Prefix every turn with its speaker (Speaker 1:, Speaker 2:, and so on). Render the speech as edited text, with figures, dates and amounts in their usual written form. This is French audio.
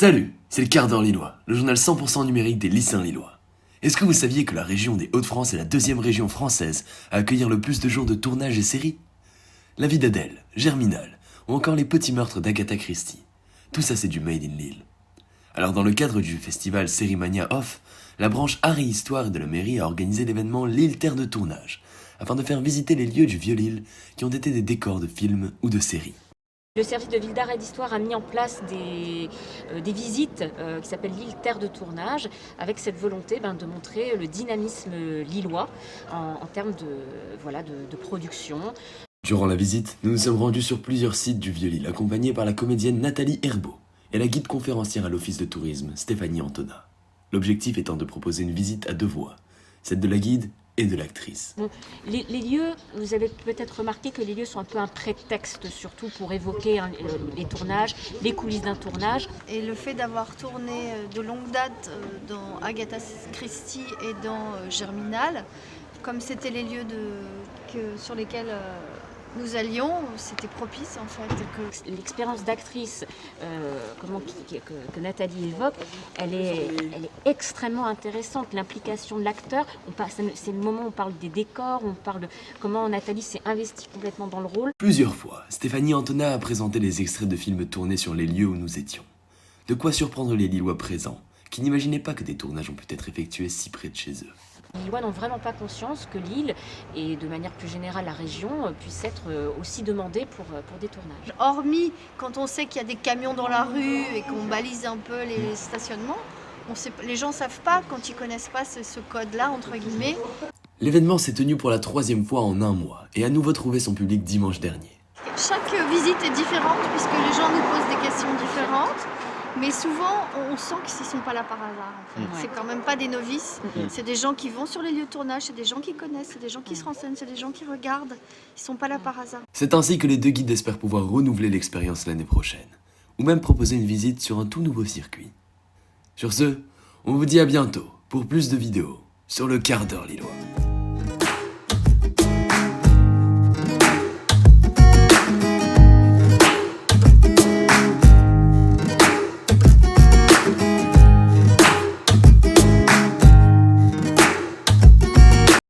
Speaker 1: Salut, c'est le quart d'heure lillois, le journal 100% numérique des lycéens lillois. Est-ce que vous saviez que la région des Hauts-de-France est la deuxième région française à accueillir le plus de jours de tournage et séries? La vie d'Adèle, Germinal, ou encore les petits meurtres d'Agatha Christie. Tout ça c'est du Made in Lille. Alors dans le cadre du festival Sérimania Off, la branche Art et Histoire de la mairie a organisé l'événement Lille Terre de Tournage, afin de faire visiter les lieux du Vieux-Lille qui ont été des décors de films ou de séries.
Speaker 2: Le service de Ville d'Art et d'Histoire a mis en place des visites qui s'appellent Lille Terre de Tournage, avec cette volonté de montrer le dynamisme lillois en termes de production.
Speaker 1: Durant la visite, nous nous sommes rendus sur plusieurs sites du Vieux-Lille, accompagnés par la comédienne Nathalie Herbeau et la guide conférencière à l'office de tourisme, Stéphanie Antona. L'objectif étant de proposer une visite à deux voix, celle de la guide et de l'actrice.
Speaker 2: Bon, les lieux, vous avez peut-être remarqué que les lieux sont un peu un prétexte, surtout pour évoquer les tournages, les coulisses d'un tournage.
Speaker 3: Et le fait d'avoir tourné de longue date dans Agatha Christie et dans Germinal, comme c'était les lieux sur lesquels nous allions, c'était propice en fait.
Speaker 2: L'expérience d'actrice que Nathalie évoque, elle est extrêmement intéressante. L'implication de l'acteur, c'est le moment où on parle des décors, on parle de comment Nathalie s'est investie complètement dans le rôle.
Speaker 1: Plusieurs fois, Stéphanie Antona a présenté les extraits de films tournés sur les lieux où nous étions. De quoi surprendre les Lillois présents, qui n'imaginaient pas que des tournages ont pu être effectués si près de chez eux.
Speaker 2: Les Lillois n'ont vraiment pas conscience que Lille, et de manière plus générale la région, puisse être aussi demandée pour des tournages.
Speaker 3: Hormis quand on sait qu'il y a des camions dans la rue et qu'on balise un peu les stationnements, les gens ne savent pas quand ils ne connaissent pas ce code-là, entre guillemets.
Speaker 1: L'événement s'est tenu pour la 3e fois en un mois et a à nouveau trouvé son public dimanche dernier.
Speaker 3: Chaque visite est différente puisque les gens nous posent des questions différentes. Mais souvent, on sent qu'ils ne sont pas là par hasard. En fait. C'est quand même pas des novices. C'est des gens qui vont sur les lieux de tournage, c'est des gens qui connaissent, c'est des gens qui se renseignent, c'est des gens qui regardent. Ils ne sont pas là par hasard.
Speaker 1: C'est ainsi que les deux guides espèrent pouvoir renouveler l'expérience l'année prochaine, ou même proposer une visite sur un tout nouveau circuit. Sur ce, on vous dit à bientôt pour plus de vidéos sur le quart d'heure lillois.